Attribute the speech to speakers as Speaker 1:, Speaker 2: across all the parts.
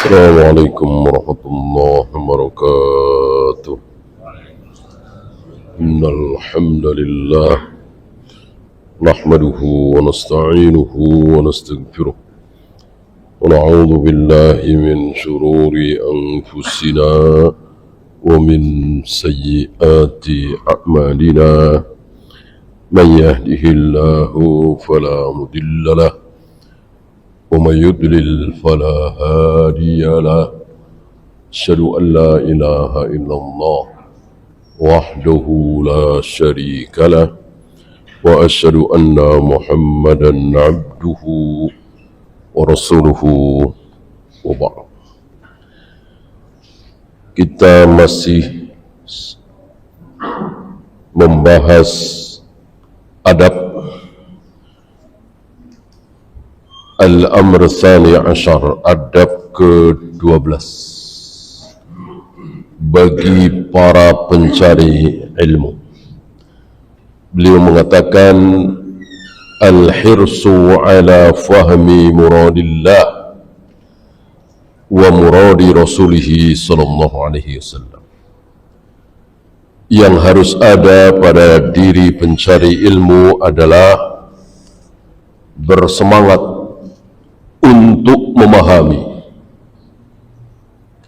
Speaker 1: السلام عليكم ورحمة الله وبركاته. إن الحمد لله نحمده ونستعينه ونستغفره ونعوذ بالله من شرور أنفسنا ومن سيئات أعمالنا. من يهده الله فلا مضل له ومن يضلل فلا هادي له. أشهد أن لا إله إلا الله وحده لا شريك له وأشهد أن محمدا عبده ورسوله وبعد. Kita masih membahas adab Al-Amr Tsani Asyar, adab ke-12 bagi para pencari ilmu. Beliau mengatakan al-hirsu ala fahmi muradillah wa muradi rasulih sallallahu alaihi wasallam. Yang harus ada pada diri pencari ilmu adalah bersemangat untuk memahami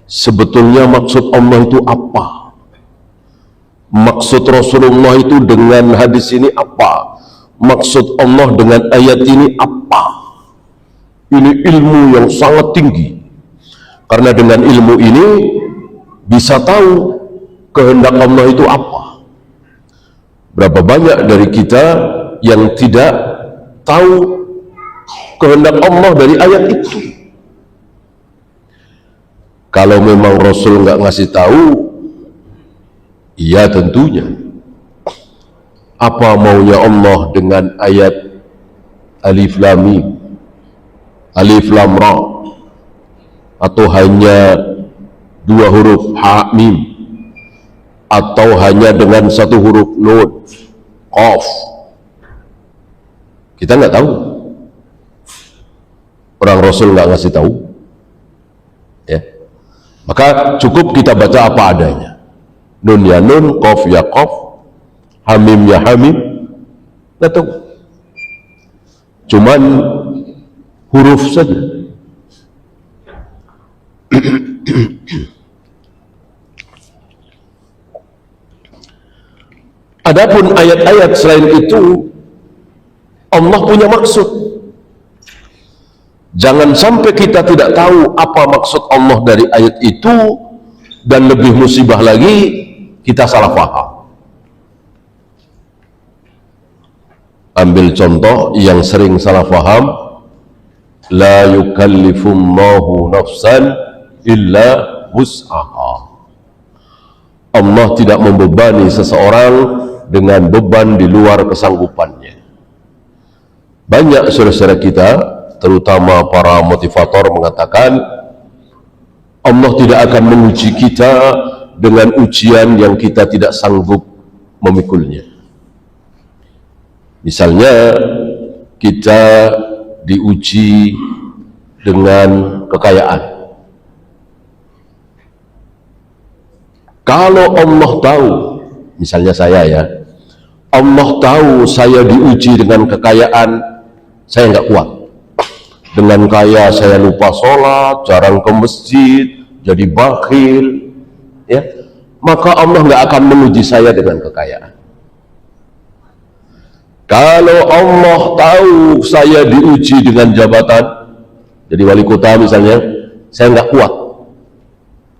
Speaker 1: sebetulnya maksud Allah itu apa, maksud Rasulullah itu dengan hadis ini apa, maksud Allah dengan ayat ini apa. Ini ilmu yang sangat tinggi, karena dengan ilmu ini bisa tahu kehendak Allah itu apa. Berapa banyak dari kita yang tidak tahu kehendak Allah dari ayat itu. Kalau memang Rasul nggak ngasih tahu, iya tentunya. Apa maunya Allah dengan ayat Alif Lam Mim, Alif Lam Ra, atau hanya dua huruf Ha Mim, atau hanya dengan satu huruf Nun Qaf? Kita nggak tahu. Orang Rasul nggak ngasih tahu, ya. Maka cukup kita baca apa adanya. Nun ya nun, Qaf ya Qaf, Hamim ya Hamim, nggak tahu. Cuman huruf saja. Adapun ayat-ayat selain itu, Allah punya maksud. Jangan sampai kita tidak tahu apa maksud Allah dari ayat itu, dan lebih musibah lagi, kita salah paham. Ambil contoh yang sering salah paham, la yukallifullahu nafsan illa wus'aha. Allah tidak membebani seseorang dengan beban di luar kesanggupannya. Banyak saudara-saudara kita, terutama para motivator, mengatakan Allah tidak akan menguji kita dengan ujian yang kita tidak sanggup memikulnya. Misalnya kita diuji dengan kekayaan. Kalau Allah tahu, misalnya saya ya, Allah tahu saya diuji dengan kekayaan, saya nggak kuat. Dengan kaya saya lupa sholat, jarang ke masjid, jadi bakhil, ya. Maka Allah nggak akan menguji saya dengan kekayaan. Kalau Allah tahu saya diuji dengan jabatan, jadi wali kota misalnya, saya nggak kuat,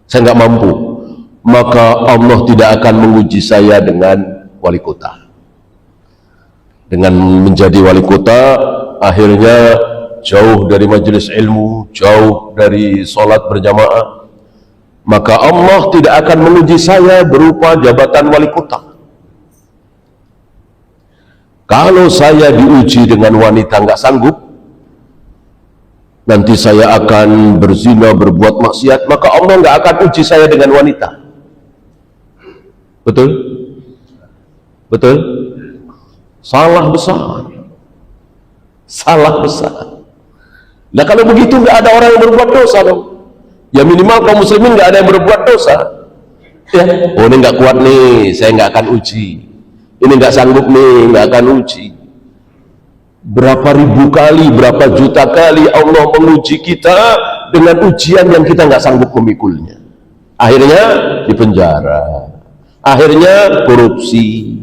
Speaker 1: saya nggak mampu, maka Allah tidak akan menguji saya dengan wali kota. Dengan menjadi wali kota, akhirnya jauh dari majelis ilmu, jauh dari sholat berjamaah, maka Allah tidak akan menguji saya berupa jabatan wali kota. Kalau saya diuji dengan wanita nggak sanggup, nanti saya akan berzina, berbuat maksiat, maka Allah nggak akan uji saya dengan wanita. Betul? Betul? Salah besar. Salah besar. Nah kalau begitu nggak ada orang yang berbuat dosa dong. Ya minimal kaum muslimin nggak ada yang berbuat dosa. Ya, oh ini nggak kuat nih, saya nggak akan uji. Ini nggak sanggup nih, nggak akan uji. Berapa ribu kali, berapa juta kali Allah menguji kita dengan ujian yang kita nggak sanggup memikulnya. Akhirnya dipenjara, akhirnya korupsi,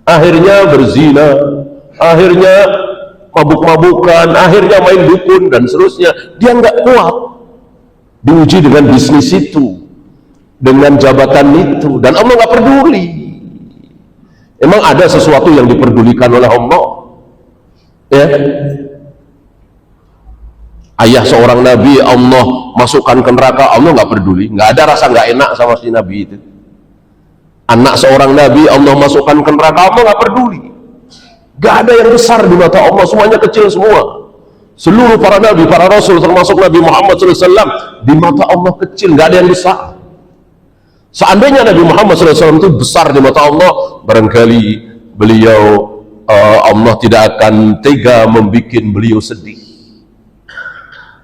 Speaker 1: akhirnya berzina, akhirnya mabuk-mabukan, akhirnya main dukun dan seterusnya. Dia nggak kuat, diuji dengan bisnis itu, dengan jabatan itu, dan Allah nggak peduli. Emang ada sesuatu yang diperdulikan oleh Allah? Ya, ayah seorang nabi Allah masukkan ke neraka, Allah nggak peduli, nggak ada rasa nggak enak sama si nabi itu. Anak seorang nabi Allah masukkan ke neraka, Allah nggak peduli. Nggak ada yang besar di mata Allah, semuanya kecil semua. Seluruh para nabi, para rasul, termasuk Nabi Muhammad SAW, di mata Allah kecil, nggak ada yang besar. Seandainya Nabi Muhammad SAW itu besar di mata Allah, barangkali beliau Allah tidak akan tega membuat beliau sedih.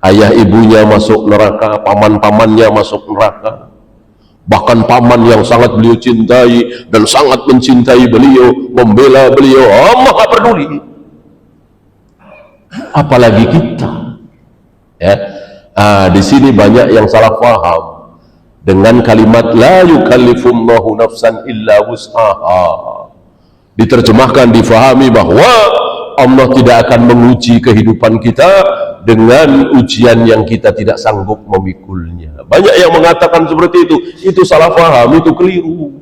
Speaker 1: Ayah ibunya masuk neraka, paman-pamannya masuk neraka, bahkan paman yang sangat beliau cintai dan sangat mencintai beliau, membela beliau, Allah gak peduli. Apalagi kita, ya. Di sini banyak yang salah paham dengan kalimat la yukallifullahu nafsan illa wus'aha. Diterjemahkan, difahami bahwa Allah tidak akan menguji kehidupan kita dengan ujian yang kita tidak sanggup memikulnya. Banyak yang mengatakan seperti itu salah paham, itu keliru.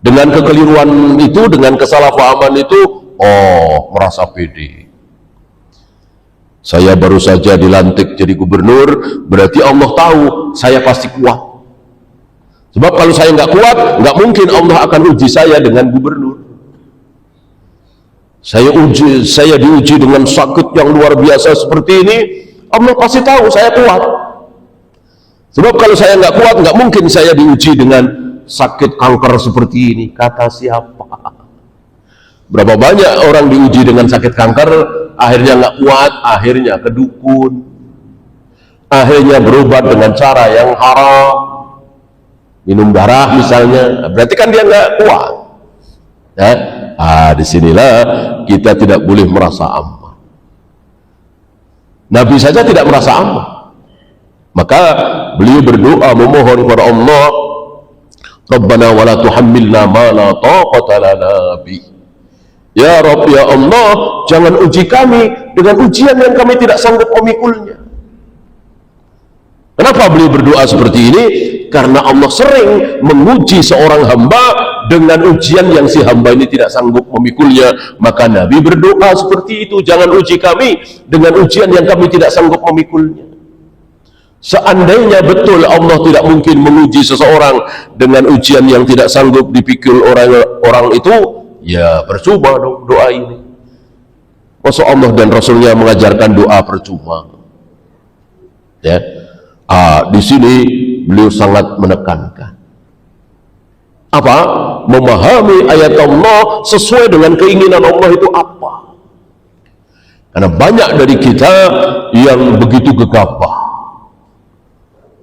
Speaker 1: Dengan kekeliruan itu, dengan kesalahpahaman itu, merasa pede. Saya baru saja dilantik jadi gubernur, berarti Allah tahu saya pasti kuat. Sebab kalau saya nggak kuat, nggak mungkin Allah akan uji saya dengan gubernur. Saya diuji dengan sakit yang luar biasa seperti ini, Allah pasti tahu saya kuat. Sebab kalau saya nggak kuat, nggak mungkin saya diuji dengan sakit kanker seperti ini. Kata siapa? Berapa banyak orang diuji dengan sakit kanker, akhirnya nggak kuat, akhirnya ke dukun, akhirnya berobat dengan cara yang haram, minum darah misalnya, berarti kan dia nggak kuat. Ya? Disinilah kita tidak boleh merasa aman. Nabi saja tidak merasa aman, maka beliau berdoa memohon kepada Allah, Rabbana wala tuhammilna ma la taqata lana bi. Ya Rabb, ya Allah, jangan uji kami dengan ujian yang kami tidak sanggup memikulnya. Kenapa beliau berdoa seperti ini? Karena Allah sering menguji seorang hamba dengan ujian yang si hamba ini tidak sanggup memikulnya. Maka Nabi berdoa seperti itu, jangan uji kami dengan ujian yang kami tidak sanggup memikulnya. Seandainya betul Allah tidak mungkin menguji seseorang dengan ujian yang tidak sanggup dipikul orang itu, ya percuma dong doa ini. Masa Allah dan Rasulnya mengajarkan doa percuma? Ya, di sini beliau sangat menekankan apa? Memahami ayat Allah sesuai dengan keinginan Allah itu apa. Karena banyak dari kita yang begitu gegabah,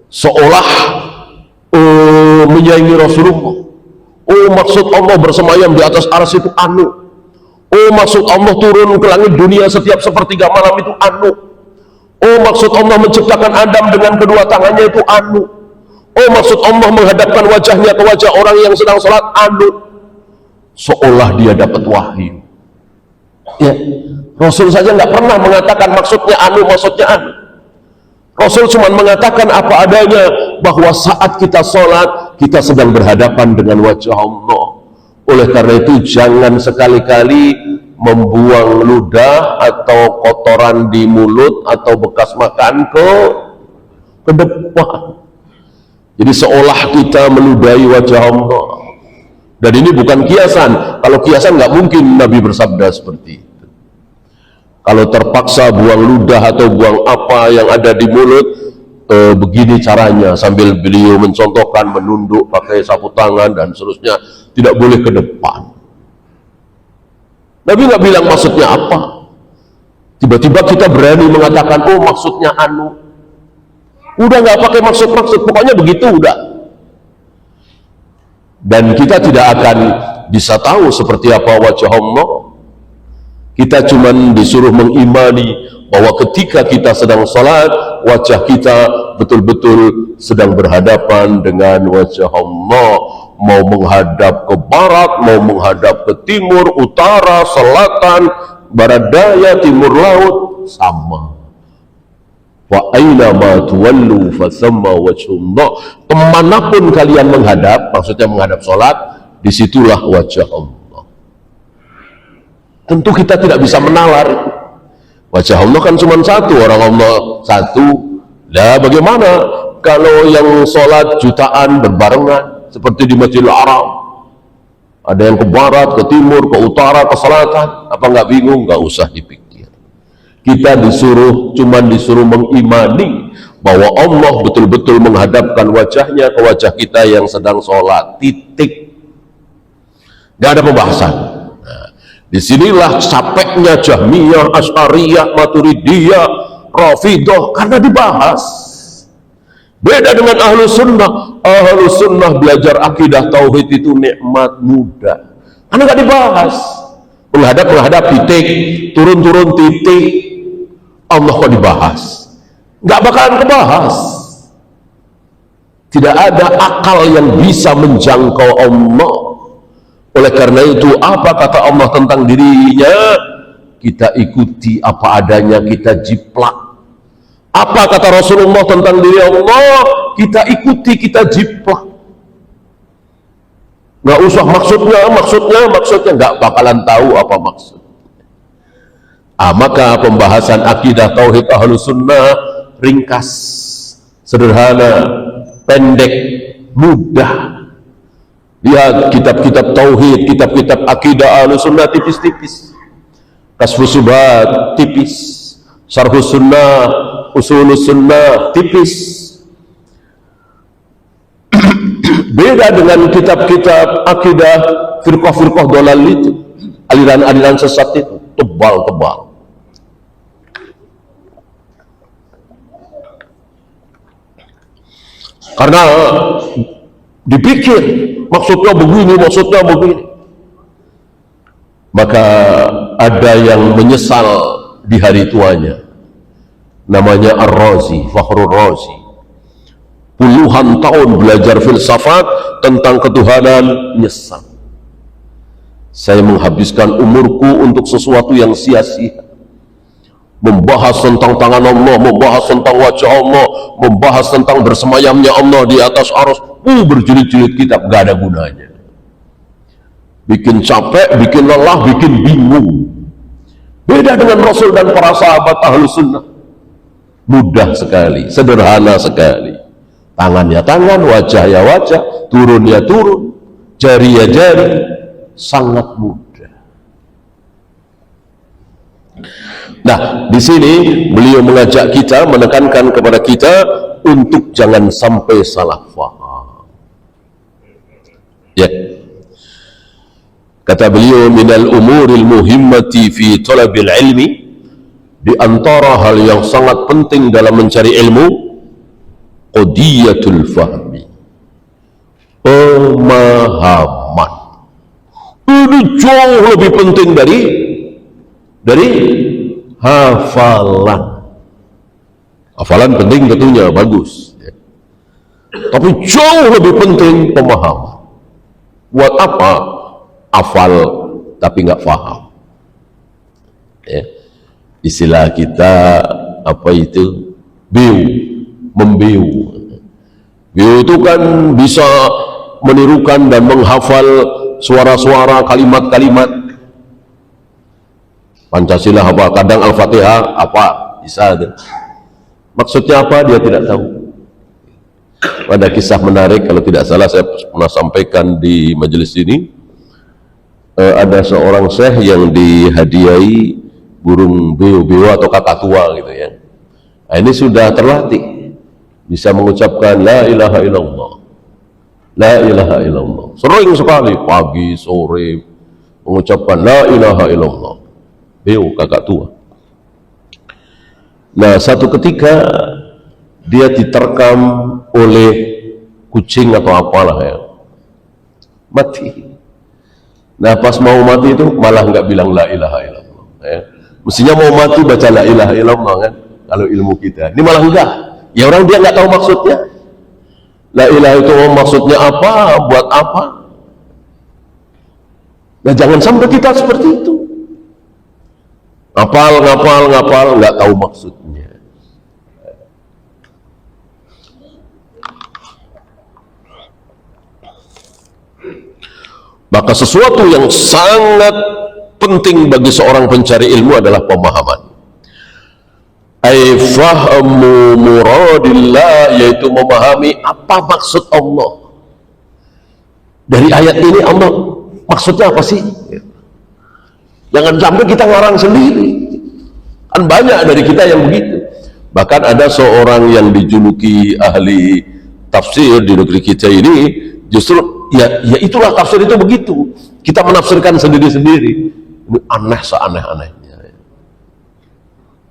Speaker 1: seolah menyaingi Rasulullah. Maksud Allah bersemayam di atas arsy itu anu. Maksud Allah turun ke langit dunia setiap sepertiga malam itu anu. Maksud Allah menciptakan Adam dengan kedua tangannya itu anu. Maksud Allah menghadapkan wajahnya ke wajah orang yang sedang sholat anu. Seolah dia dapat wahyu. Ya, Rasul saja nggak pernah mengatakan maksudnya anu, maksudnya anu. Rasul cuma mengatakan apa adanya, bahwa saat kita sholat kita sedang berhadapan dengan wajah Allah. Oleh karena itu jangan sekali-kali membuang ludah atau kotoran di mulut atau bekas makan ke depan. Jadi seolah kita meludahi wajah Allah. Dan ini bukan kiasan. Kalau kiasan nggak mungkin Nabi bersabda seperti itu. Kalau terpaksa buang ludah atau buang apa yang ada di mulut, begini caranya, sambil beliau mencontohkan menunduk pakai sapu tangan dan seterusnya, tidak boleh ke depan. Nabi nggak bilang maksudnya apa. Tiba-tiba kita berani mengatakan maksudnya anu. Udah nggak pakai maksud-maksud, pokoknya begitu udah. Dan kita tidak akan bisa tahu seperti apa wajah Allah. Kita cuman disuruh mengimani bahwa ketika kita sedang salat, wajah kita betul-betul sedang berhadapan dengan wajah Allah. Mau menghadap ke barat, mau menghadap ke timur, utara, selatan, barat daya, timur laut, sama. Wa aina ma tuwallu fasamma wajhullah. Kemanapun kalian menghadap, maksudnya menghadap sholat, disitulah wajah Allah. Tentu kita tidak bisa menalar. Wajah Allah kan cuma satu, orang Allah satu. Nah, bagaimana kalau yang sholat jutaan berbarengan seperti di Masjidil Haram? Ada yang ke barat, ke timur, ke utara, ke selatan. Apa nggak bingung? Nggak usah dipikir. Kita cuman disuruh mengimani bahwa Allah betul-betul menghadapkan wajahnya ke wajah kita yang sedang sholat. Titik. Nggak ada pembahasan. Nah, disinilah capeknya Jahmiyah, Asy'ariyah, Maturidiyah, Rafidah, karena dibahas. Beda dengan ahlu sunnah. Ahlu sunnah belajar akidah tauhid itu nikmat mudah, karena nggak dibahas. Menghadap titik, turun titik. Allah kok dibahas? Nggak bakalan kebahas. Tidak ada akal yang bisa menjangkau Allah. Oleh karena itu, apa kata Allah tentang dirinya? Kita ikuti apa adanya, kita jiplak. Apa kata Rasulullah tentang diri Allah? Kita ikuti, kita jiplak. Nggak usah maksudnya, nggak bakalan tahu apa maksud. Maka pembahasan akidah tauhid ahlu sunnah ringkas, sederhana, pendek, mudah. Lihat kitab-kitab tauhid, kitab-kitab akidah ahlu sunnah tipis-tipis. Kasfus Subhat tipis, Syarhus Sunnah, Usulus Sunnah tipis. Beda dengan kitab-kitab akidah firqah-firqah dolal itu, aliran-aliran sesat itu tebal-tebal. Karena dipikir maksudnya begini, maka ada yang menyesal di hari tuanya. Namanya Ar-Razi, Fakhrur Razi. Puluhan tahun belajar filsafat tentang ketuhanan, nyesal. Saya menghabiskan umurku untuk sesuatu yang sia-sia. Membahas tentang tangan Allah, membahas tentang wajah Allah, membahas tentang bersemayamnya Allah di atas arsy. Berjilid-jilid kitab, gak ada gunanya. Bikin capek, bikin lelah, bikin bingung. Beda dengan Rasul dan para sahabat ahlu sunnah. Mudah sekali, sederhana sekali. Tangan ya tangan, wajah ya wajah, turun ya turun, jari ya jari. Sangat mudah. Nah, di sini beliau mengajak kita, menekankan kepada kita untuk jangan sampai salah faham. Ya. Kata beliau, minal umuril muhimmati fi talabil ilmi, di antara hal yang sangat penting dalam mencari ilmu, qadiyatul fahmi, pemahaman. Ini jauh lebih penting dari hafalan. Hafalan penting tentunya, bagus, ya. Tapi jauh lebih penting pemahaman. Buat apa hafal tapi nggak paham? Ya. Istilah kita apa itu? Membiu. Biu itu kan bisa menirukan dan menghafal suara-suara, kalimat-kalimat. Pancasila apa, kadang Al-Fatihah apa, bisa. Maksudnya apa dia tidak tahu. Ada kisah menarik, kalau tidak salah saya pernah sampaikan di majelis ini. Ada seorang syekh yang dihadiahi burung beo atau kakak tua gitu ya. Nah, ini sudah terlatih, bisa mengucapkan la ilaha illallah, la ilaha illallah. Sering sekali pagi sore mengucapkan la ilaha illallah. Beo kakak tua. Nah, satu ketika dia diterkam oleh kucing atau apalah ya, mati. Nah pas mau mati itu malah nggak bilang la ilaha illallah ya. Mestinya mau mati baca la ilaha illallah kan, kalau ilmu kita ini malah enggak ya, orang dia nggak tahu maksudnya la ilaha itu maksudnya apa, buat apa. Nah jangan sampai kita seperti itu, ngapal nggak tahu maksudnya. Maka sesuatu yang sangat penting bagi seorang pencari ilmu adalah pemahaman. Ay fahmu muradillah, yaitu memahami apa maksud Allah. Dari ayat ini Allah maksudnya apa sih? Jangan sampai kita ngarang sendiri. Kan banyak dari kita yang begitu. Bahkan ada seorang yang dijuluki ahli tafsir di negeri kita ini, justru ya itulah tafsir itu begitu. Kita menafsirkan sendiri-sendiri. Ini aneh seaneh-anehnya.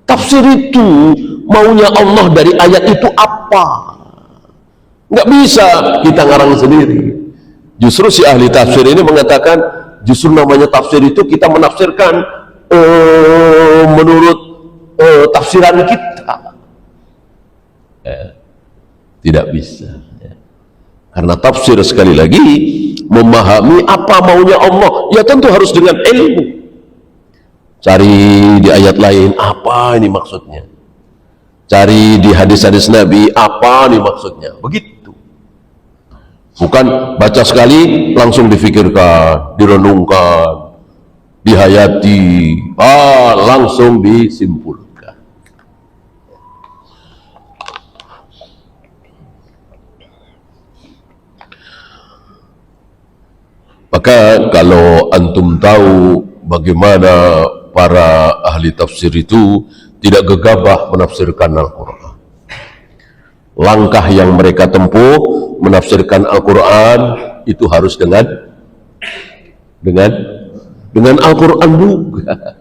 Speaker 1: Tafsir itu maunya Allah dari ayat itu apa? Nggak bisa kita ngarang sendiri. Justru si ahli tafsir ini mengatakan, justru namanya tafsir itu kita menafsirkan menurut tafsiran kita. Tidak bisa. Karena tafsir sekali lagi memahami apa maunya Allah, ya tentu harus dengan ilmu. Cari di ayat lain apa ini maksudnya, cari di hadis-hadis Nabi apa ini maksudnya, begitu. Bukan baca sekali langsung difikirkan, direnungkan, dihayati, langsung disimpulkan. Maka kalau antum tahu bagaimana para ahli tafsir itu tidak gegabah menafsirkan Al-Quran, langkah yang mereka tempuh menafsirkan Al-Quran itu harus dengan Al-Quran juga.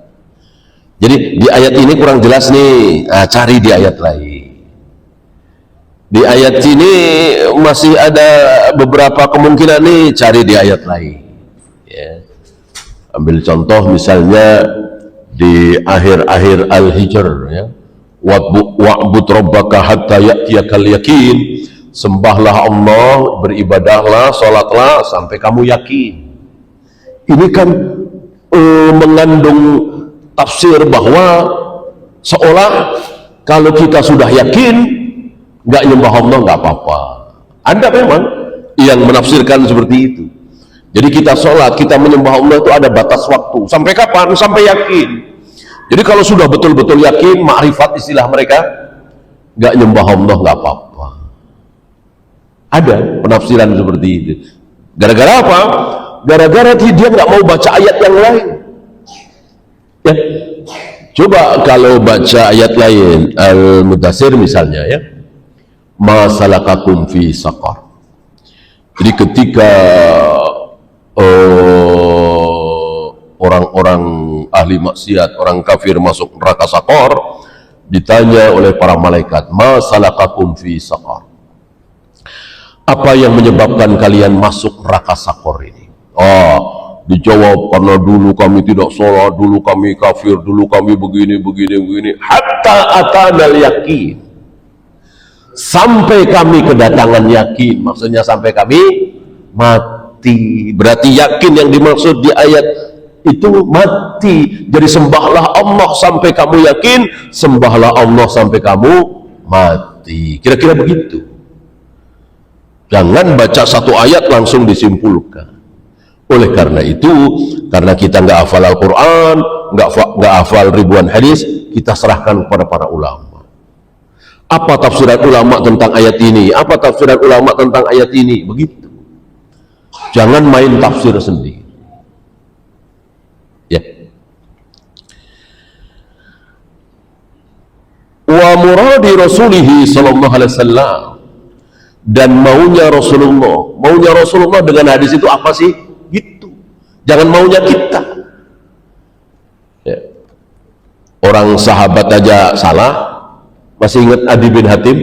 Speaker 1: Jadi di ayat ini kurang jelas nih, cari di ayat lain. Di ayat ini masih ada beberapa kemungkinan nih, cari di ayat lain ya. Ambil contoh misalnya di akhir-akhir Al-Hijr ya, wa'bud rabbaka hatta ya'tiyakal yakin, sembahlah Allah, beribadahlah, sholatlah sampai kamu yakin. Ini kan mengandung tafsir bahwa seolah kalau kita sudah yakin nggak nyembah Allah nggak apa-apa. Ada memang yang menafsirkan seperti itu. Jadi kita sholat, kita menyembah Allah itu ada batas waktu. Sampai kapan? Sampai yakin. Jadi kalau sudah betul-betul yakin, ma'rifat istilah mereka, nggak nyembah Allah nggak apa-apa. Ada penafsiran seperti itu. Gara-gara apa? Gara-gara dia nggak mau baca ayat yang lain. Ya. Coba kalau baca ayat lain, Al-Mudaththir misalnya ya, ma salakakum fi saqar. Jadi ketika orang-orang ahli maksiat, orang kafir masuk neraka Saqar, ditanya oleh para malaikat, ma salakakum fi saqar, apa yang menyebabkan kalian masuk neraka Saqar ini? Dijawab, karena dulu kami tidak sholat, dulu kami kafir, dulu kami begini, hatta atanal yakin, sampai kami kedatangan yakin. Maksudnya sampai kami mati. Berarti yakin yang dimaksud di ayat itu mati. Jadi sembahlah Allah sampai kamu yakin, sembahlah Allah sampai kamu mati. Kira-kira begitu. Jangan baca satu ayat langsung disimpulkan. Oleh karena itu, karena kita nggak hafal Al-Quran, nggak hafal ribuan hadis, kita serahkan kepada para ulama. Apa tafsiran ulama tentang ayat ini? Apa tafsiran ulama tentang ayat ini? Begitu. Jangan main tafsir sendiri. Ya. Wa muradi Rasulihi sallallahu alaihi wasallam, dan maunya Rasulullah dengan hadis itu apa sih? Gitu. Jangan maunya kita. Ya. Orang sahabat aja salah. Masih ingat Adi bin Hatim?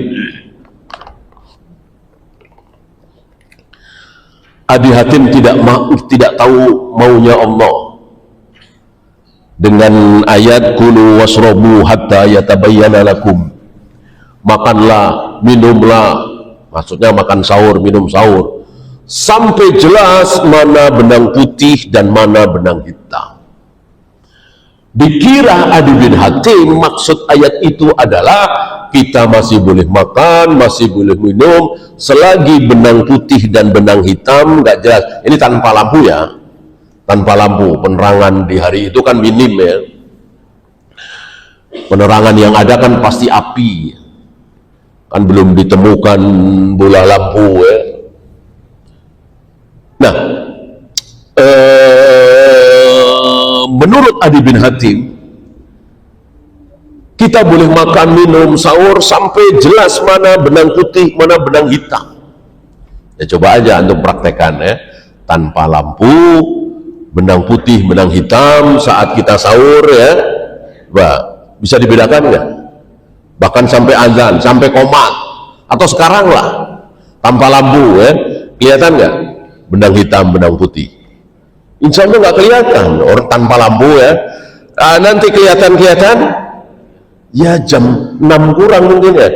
Speaker 1: Abi Hatim tidak tahu maunya Allah dengan ayat kulu wasrobu hatta yatabayyana lakum, makanlah, minumlah, maksudnya makan sahur, minum sahur, sampai jelas mana benang putih dan mana benang hitam. Dikira Adi bin Hatim maksud ayat itu adalah kita masih boleh makan, masih boleh minum selagi benang putih dan benang hitam nggak jelas. Ini tanpa lampu ya, tanpa lampu. Penerangan di hari itu kan minim ya. Penerangan yang ada kan pasti api, kan belum ditemukan bola lampu ya. Nah, menurut Adi bin Hatim, kita boleh makan, minum, sahur sampai jelas mana benang putih, mana benang hitam. Ya coba aja untuk praktekan ya, tanpa lampu, benang putih, benang hitam saat kita sahur ya, bisa dibedakan nggak? Bahkan sampai azan, sampai komat, atau sekarang lah, tanpa lampu ya, kelihatan nggak benang hitam, benang putih? Insya Allah nggak kelihatan orang tanpa lampu ya. Nanti kelihatan ya jam 6 kurang mungkin ya,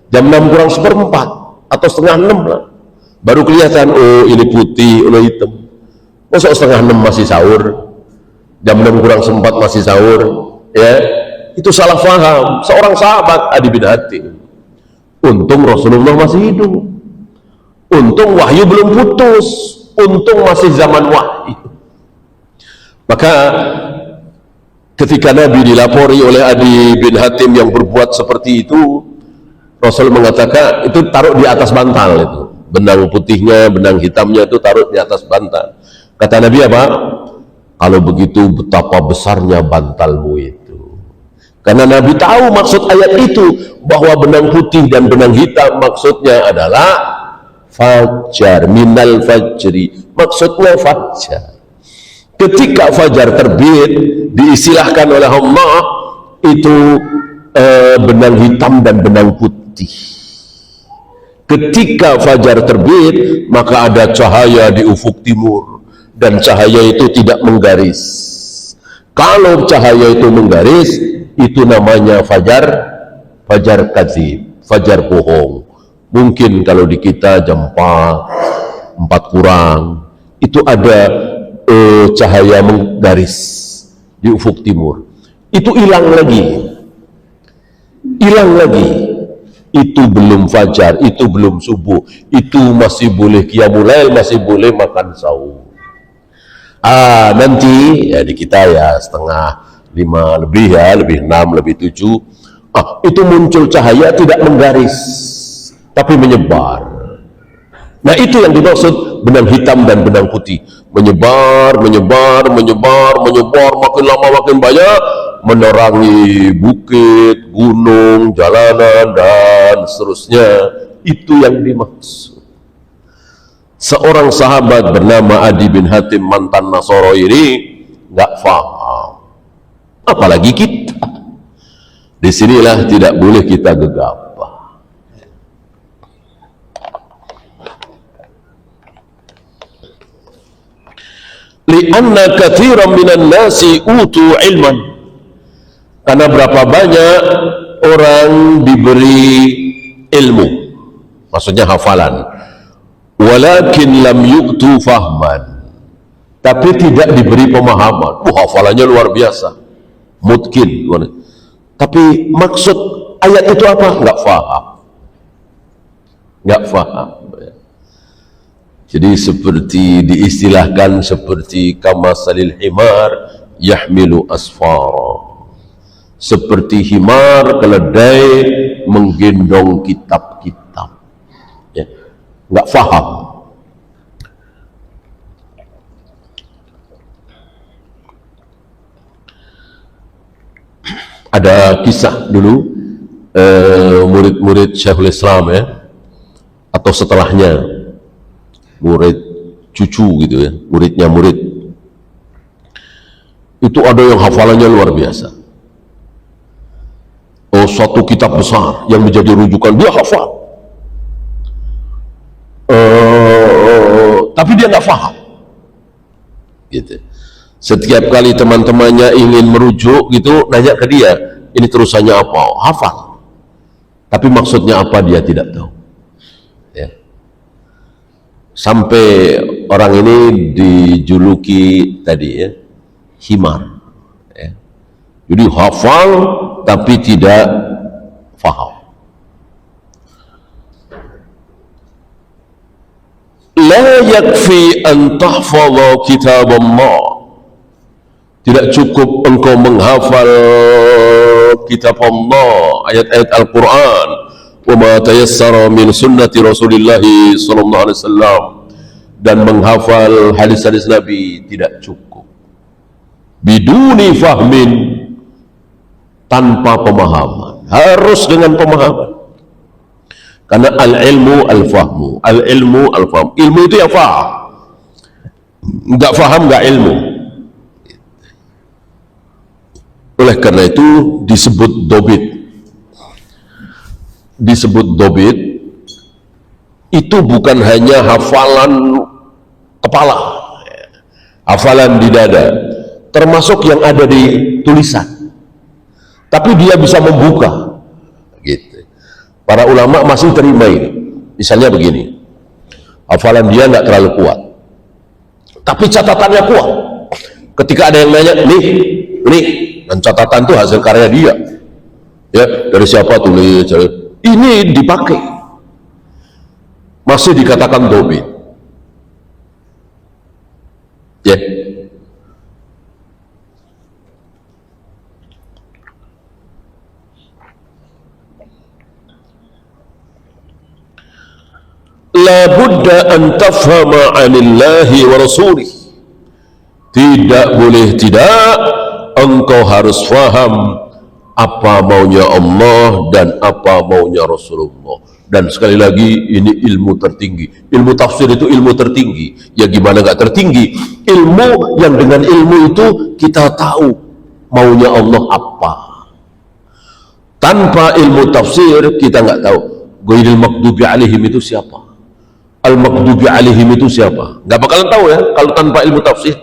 Speaker 1: jam 6 kurang seperempat atau setengah 6 lah, baru kelihatan oh ini putih, ini hitam. Masa setengah 6 masih sahur, jam 6 kurang sempat masih sahur ya? Itu salah paham seorang sahabat Adi bin Hatim. Untung Rasulullah masih hidup, untung wahyu belum putus, untung masih zaman wahyu. Maka ketika Nabi dilapori oleh Adi bin Hatim yang berbuat seperti itu, Rasul mengatakan itu taruh di atas bantal, itu benang putihnya, benang hitamnya itu taruh di atas bantal. Kata Nabi apa? Kalau begitu betapa besarnya bantalmu itu. Karena Nabi tahu maksud ayat itu, bahwa benang putih dan benang hitam maksudnya adalah fajar, minal fajri, maksudnya fajar. Ketika fajar terbit, diistilahkan oleh Allah itu benang hitam dan benang putih. Ketika fajar terbit, maka ada cahaya di ufuk timur, dan cahaya itu tidak menggaris. Kalau cahaya itu menggaris, itu namanya fajar kadzib, fajar bohong. Mungkin kalau di kita jam 4 kurang, itu ada cahaya menggaris di ufuk timur, itu hilang lagi, itu belum fajar, itu belum subuh, itu masih boleh qiyamul lail, masih boleh makan sahur. Nanti ya di kita ya setengah 5 lebih ya, lebih 6, lebih 7, itu muncul cahaya tidak menggaris tapi menyebar. Nah itu yang dimaksud benang hitam dan benang putih, menyebar, makin lama makin banyak, menerangi bukit, gunung, jalanan, dan seterusnya. Itu yang dimaksud. Seorang sahabat bernama Adi bin Hatim, mantan Nasoro ini, nggak paham, apalagi kita. Disinilah tidak boleh kita gegabah. Lianna katsiran minan nasi utu ilman, karena berapa banyak orang diberi ilmu, maksudnya hafalan, walakin lam yu'tu fahman, tapi tidak diberi pemahaman. Hafalannya luar biasa, mutkin, tapi maksud ayat itu apa? Nggak faham. Jadi seperti diistilahkan seperti kamasalil himar yahmilu asfara, seperti himar keledai menggendong kitab-kitab ya, nggak faham. Ada kisah dulu murid-murid Syekhul Islam ya, atau setelahnya, murid cucu gitu ya, muridnya murid itu ada yang hafalannya luar biasa. Suatu kitab besar yang menjadi rujukan dia hafal, tapi dia nggak paham. Gitu. Setiap kali teman-temannya ingin merujuk gitu, nanya ke dia, ini terusannya apa? Hafal. Tapi maksudnya apa dia tidak tahu. Ya. Sampai orang ini dijuluki tadi ya, himar. Ya. Jadi hafal tapi tidak faham. La yakfi an tahfadha kitab Allah. Tidak cukup engkau menghafal kitab Allah, ayat-ayat Al-Quran, wa ma tayassara min sunnati Rasulillah sallallahu alaihi wasallam, dan menghafal hadis-hadis Nabi tidak cukup. Biduni fahmin, tanpa pemahaman, harus dengan pemahaman. Karena al-ilmu al-fahmu, al-ilmu al-fahmu. Ilmu itu ya faham, nggak faham nggak ilmu. Oleh karena itu disebut dobit. Disebut dobit itu bukan hanya hafalan kepala, hafalan di dada, termasuk yang ada di tulisan, tapi dia bisa membuka gitu. Para ulama masih terima ini. Misalnya begini, hafalan dia nggak terlalu kuat, tapi catatannya kuat. Ketika ada yang nanya, nih, dan catatan itu hasil karya dia, ya, dari siapa tulis, ini dipakai, masih dikatakan dobit. Ya. La budda an tafhama 'anillahi wa rasulih. Tidak boleh tidak, engkau harus faham apa maunya Allah dan apa maunya Rasulullah. Dan sekali lagi, ini ilmu tertinggi. Ilmu tafsir itu ilmu tertinggi. Ya gimana gak tertinggi? Ilmu yang dengan ilmu itu kita tahu maunya Allah apa. Tanpa ilmu tafsir kita nggak tahu ghairil maghdubi alaihim itu siapa, al-maghdubi alaihim itu siapa. Nggak bakalan tahu ya kalau tanpa ilmu tafsir.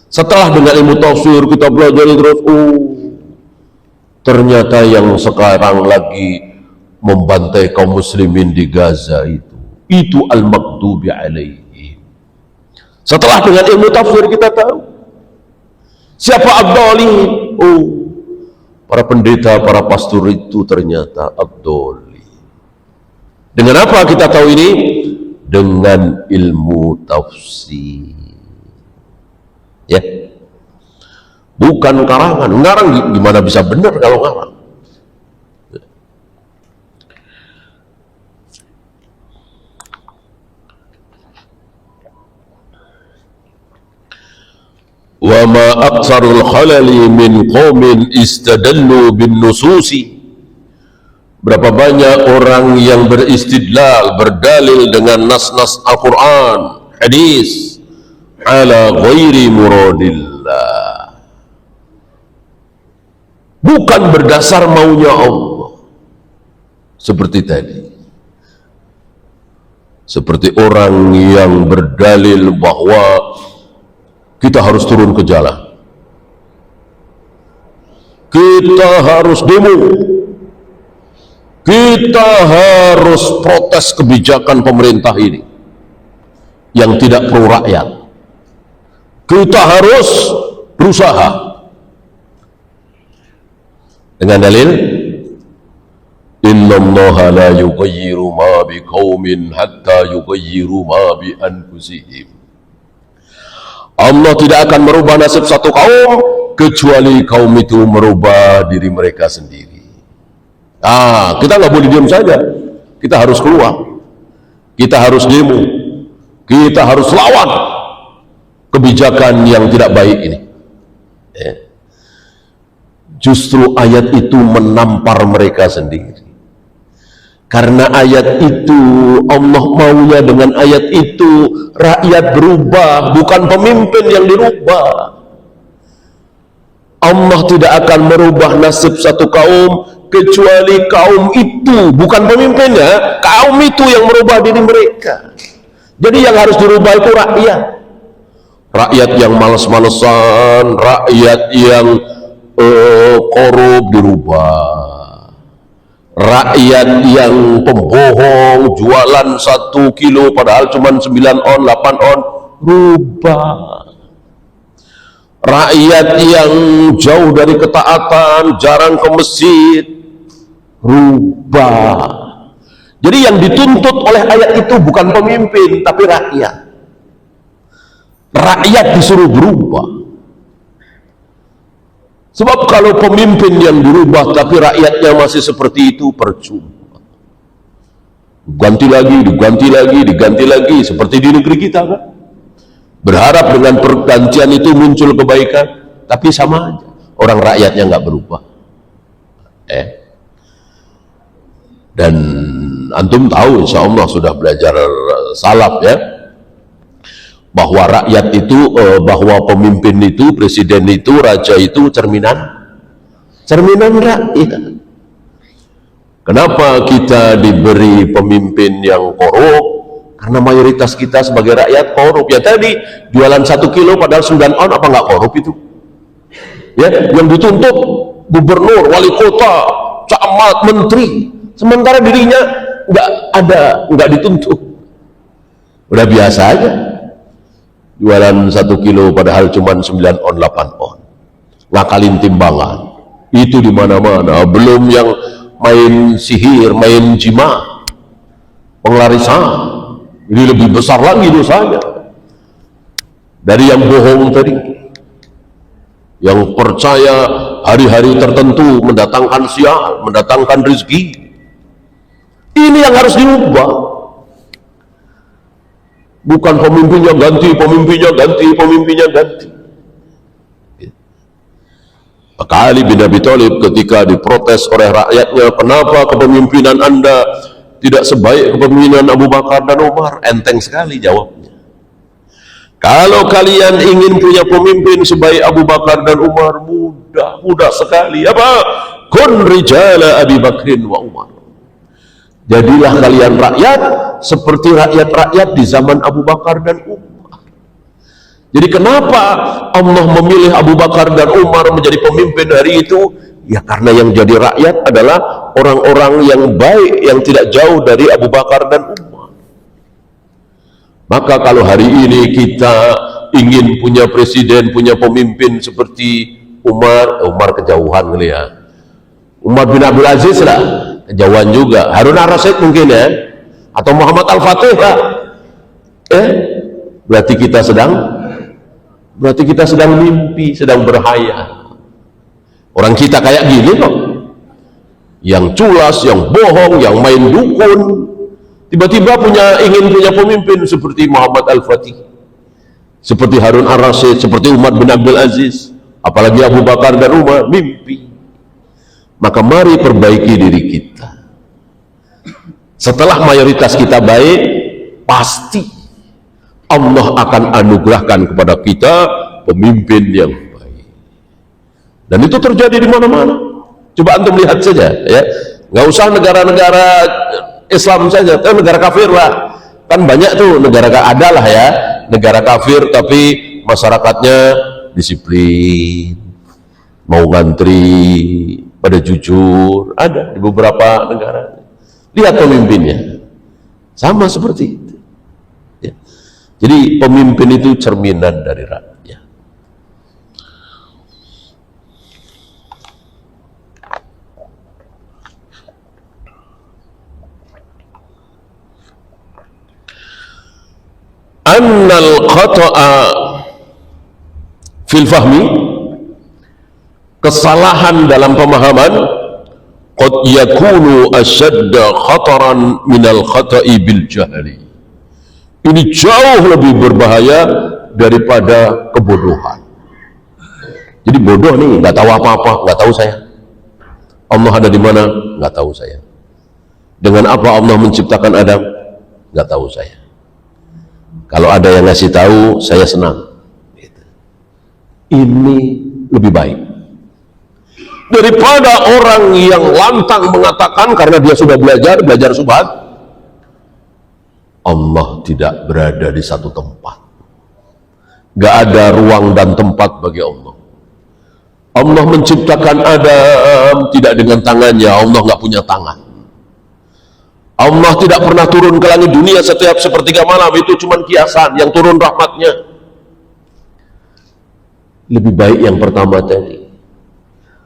Speaker 1: Setelah dengan ilmu tafsir kita belajar terus, ternyata yang sekarang lagi membantai kaum muslimin di Gaza itu al-maghdubi alaihim. Setelah dengan ilmu tafsir kita tahu siapa ad-dhalin. Para pendeta, para pastor itu ternyata ad-dhalin. Dengan apa kita tahu ini? Dengan ilmu tafsir. Ya, bukan karangan. Ngarang gimana bisa benar kalau ngarang? Wa ma aktsarul khalali min qaumin istadallu bin nususi. Berapa banyak orang yang beristidlal, berdalil dengan nas-nas Al-Quran, hadis, ala ghairi muradillah, bukan berdasar maunya Allah. Seperti tadi, seperti orang yang berdalil bahwa kita harus turun ke jalan, kita harus demo, kita harus protes kebijakan pemerintah ini yang tidak pro rakyat. Kita harus berusaha dengan dalil innallaha la yughayyiru ma biqaumin hatta yughayyiru ma bi anfusihim. Allah tidak akan merubah nasib satu kaum kecuali kaum itu merubah diri mereka sendiri. Kita nggak boleh diam saja, kita harus keluar, kita harus demo, kita harus lawan kebijakan yang tidak baik ini. Justru ayat itu menampar mereka sendiri. Karena ayat itu, Allah maunya dengan ayat itu rakyat berubah, bukan pemimpin yang dirubah. Allah tidak akan merubah nasib satu kaum kecuali kaum itu, bukan pemimpinnya, kaum itu yang merubah diri mereka. Jadi yang harus dirubah itu rakyat. Rakyat yang males-malesan, rakyat yang korup dirubah. Rakyat yang pembohong, jualan 1 kilo padahal cuma 9 on, 8 on, rubah. Rakyat yang jauh dari ketaatan, jarang ke masjid, rubah. Jadi yang dituntut oleh ayat itu bukan pemimpin, tapi rakyat. Rakyat disuruh berubah. Sebab kalau pemimpin yang dirubah tapi rakyatnya masih seperti itu, percuma. Diganti lagi seperti di negeri kita kan. Berharap dengan pergantian itu muncul kebaikan, tapi sama aja orang rakyatnya nggak berubah. Dan antum tahu, insya Allah sudah belajar salaf ya, bahwa rakyat itu, bahwa pemimpin itu, presiden itu, raja itu cerminan rakyat. Kenapa kita diberi pemimpin yang korup? Karena mayoritas kita sebagai rakyat korup. Ya tadi, jualan 1 kilo padahal 9 on, apa nggak korup itu? Ya, yang dituntut gubernur, wali kota, camat, menteri, sementara dirinya nggak dituntut. Udah biasa aja. Jualan 1 kilo padahal cuma 9 on, 8 on. Ngakalin timbangan. Itu di mana-mana. Belum yang main sihir, main jima, penglarisan. Ini lebih besar lagi dosanya dari yang bohong tadi, yang percaya hari-hari tertentu mendatangkan sial, mendatangkan rezeki. Ini yang harus diubah. Bukan pemimpinnya ganti. Ali bin Abi Thalib ketika diprotes oleh rakyatnya, kenapa kepemimpinan Anda tidak sebaik kepemimpinan Abu Bakar dan Umar? Enteng sekali jawabnya. Kalau kalian ingin punya pemimpin sebaik Abu Bakar dan Umar, mudah sekali. Apa? Kun rijala Abi Bakrin wa Umar. Jadilah kalian rakyat seperti rakyat-rakyat di zaman Abu Bakar dan Umar. Jadi kenapa Allah memilih Abu Bakar dan Umar menjadi pemimpin hari itu? Ya karena yang jadi rakyat adalah orang-orang yang baik, yang tidak jauh dari Abu Bakar dan Umar. Maka kalau hari ini kita ingin punya presiden, punya pemimpin seperti Umar kejauhan kali ya. Umar bin Abdul Aziz lah, kejauhan juga. Harun ar-Rasyid mungkin ya, atau Muhammad Al-Fatih lah. Berarti kita sedang mimpi, sedang berhayal. Orang kita kayak gini kok, yang culas, yang bohong, yang main dukun, tiba-tiba ingin punya pemimpin seperti Muhammad Al-Fatih, seperti Harun ar-Rasyid, seperti Umar bin Abdul Aziz, apalagi Abu Bakar dan Umar, mimpi. Maka mari perbaiki diri kita. Setelah mayoritas kita baik, pasti Allah akan anugerahkan kepada kita pemimpin yang baik. Dan itu terjadi di mana-mana. Coba antum lihat saja ya. Nggak usah negara-negara Islam saja, negara kafir lah. Kan banyak tuh negara, ada lah ya, negara kafir tapi masyarakatnya disiplin, mau ngantri, pada jujur, ada di beberapa negara. Lihat pemimpinnya, sama seperti itu ya. Jadi pemimpin itu cerminan dari rakyat. Annal khata'a fil fahmi, kesalahan dalam pemahaman, qad yakunu ashadda khataran minal khata'i bil jahli. Ini jauh lebih berbahaya daripada kebodohan. Jadi bodoh nih, nggak tahu apa-apa, nggak tahu saya. Allah ada di mana? Nggak tahu saya. Dengan apa Allah menciptakan Adam? Nggak tahu saya. Kalau ada yang ngasih tahu, saya senang. Ini lebih baik daripada orang yang lantang mengatakan karena dia sudah belajar subhat, Allah tidak berada di satu tempat. Gak ada ruang dan tempat bagi Allah. Allah menciptakan Adam tidak dengan tangannya. Allah gak punya tangan. Allah tidak pernah turun ke langit dunia setiap sepertiga malam. Itu cuma kiasan, yang turun rahmatnya. Lebih baik yang pertama tadi,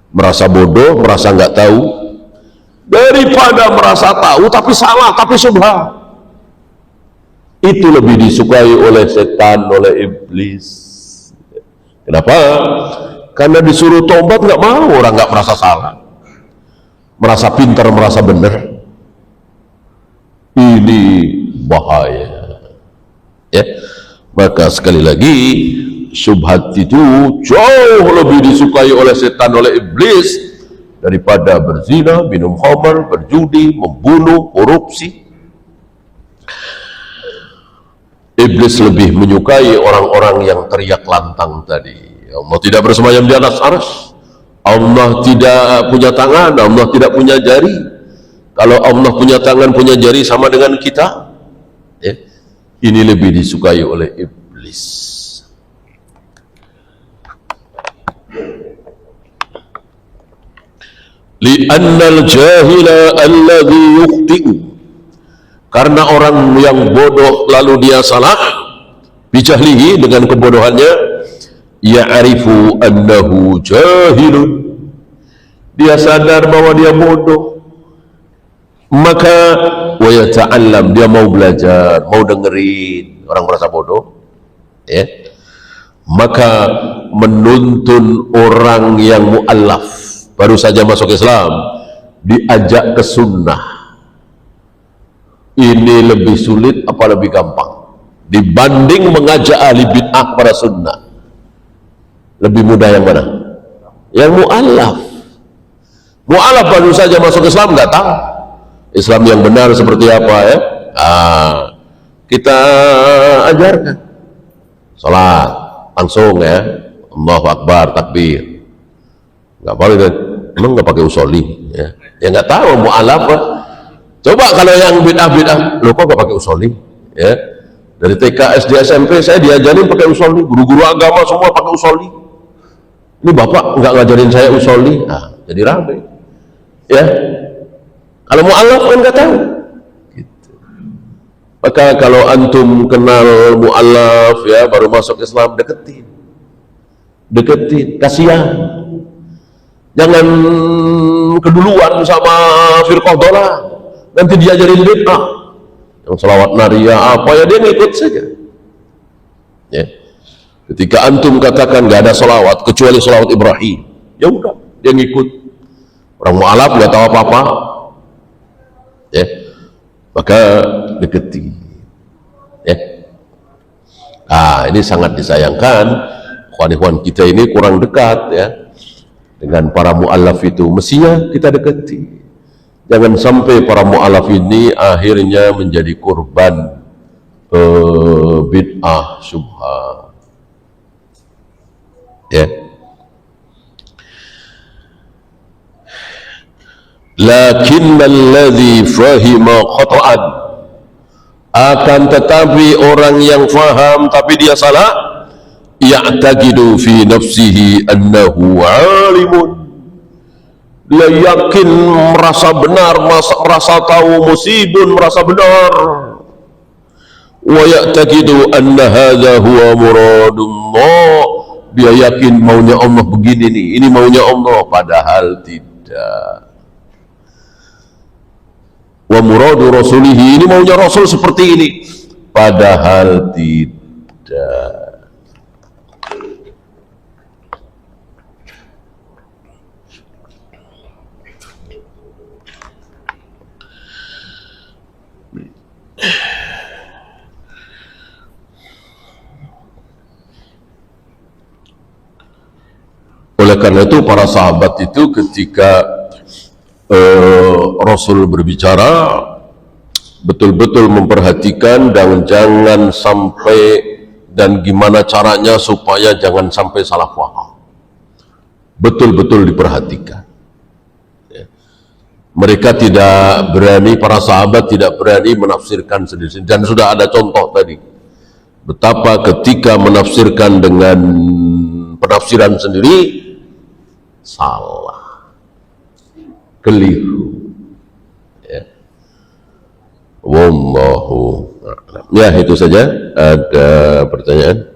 Speaker 1: merasa bodoh, merasa nggak tahu, daripada merasa tahu tapi salah, tapi subhat. Itu lebih disukai oleh setan, oleh iblis. Kenapa? Karena disuruh tobat nggak mau, orang nggak merasa salah, merasa pintar, merasa benar. Ini bahaya, ya. Maka sekali lagi, syubhat itu jauh lebih disukai oleh setan, oleh iblis, daripada berzina, minum khamar, berjudi, membunuh, korupsi. Iblis lebih menyukai orang-orang yang teriak lantang tadi. Allah tidak bersemayam di atas arsy, Allah tidak punya tangan, Allah tidak punya jari. Kalau Allah punya tangan, punya jari sama dengan kita, ya. Ini lebih disukai oleh iblis. Li'annal jahila alladhi yukhti'u, karena orang yang bodoh lalu dia salah, bijahlihi, dengan kebodohannya, ya'rifu annahu jahilun, dia sadar bahwa dia bodoh, maka wa yata'allam, dia mau belajar, mau dengerin. Orang merasa bodoh, ya, maka menuntun orang yang mu'allaf, baru saja masuk Islam, diajak ke sunnah, ini lebih sulit apa lebih gampang dibanding mengajak ahli bid'ah pada sunnah? Lebih mudah yang mana? Yang mu'allaf. Mu'allaf baru saja masuk Islam, nggak tahu Islam yang benar seperti apa, ya. Kita ajarkan salat langsung, ya, Allahu Akbar, takbir, nggak boleh, emang nggak pakai usolli, ya, ya nggak tahu mu'alaf. Coba kalau yang bid'ah, lo kok nggak pakai usolli, ya. Dari TK, SD, SMP saya diajarin pakai usolli, guru-guru agama semua pakai usolli. Ini bapak nggak ngajarin saya usolli, jadi rame, ya. Kalau mu'alaf kan nggak tahu, gitu. Maka kalau antum kenal mu'alaf, ya, baru masuk Islam, deketin, kasihan. Jangan keduluan sama firqah dhalah, nanti diajarin bid'ah, yang selawat nariyah apa, ya dia ngikut saja, ya. Ketika antum katakan nggak ada selawat kecuali selawat Ibrahim, ya udah dia ngikut. Orang mu'alaf nggak tahu apa-apa, ya, maka deketi, ya. Ini sangat disayangkan, ikhwan-ikhwan kita ini kurang dekat, ya, dengan para mu'allaf itu. Mestinya kita deketi, jangan sampai para mu'allaf ini akhirnya menjadi korban bid'ah, syubhat, ya. Lakinnalladzi fahima khata'an, akan tetapi orang yang faham tapi dia salah, ya'taqidu fi nafsihi annahu alimun, dia yakin, merasa benar, merasa tahu, musibun, merasa benar. Wa ya'taqidu anna hadza huwa muradullah, dia yakin maunya Allah begini nih, ini maunya Allah, padahal tidak. Wa muradu rasulihi, ini maunya Rasul seperti ini, padahal tidak. Oleh karena itu para sahabat itu ketika Rasul berbicara betul-betul memperhatikan, dan jangan sampai, dan gimana caranya supaya jangan sampai salah paham, betul-betul diperhatikan, ya. Mereka tidak berani, para sahabat tidak berani menafsirkan sendiri. Dan sudah ada contoh tadi, betapa ketika menafsirkan dengan penafsiran sendiri salah, keliru. Ya. Wallahu a'lam. Ya, itu saja. Ada pertanyaan?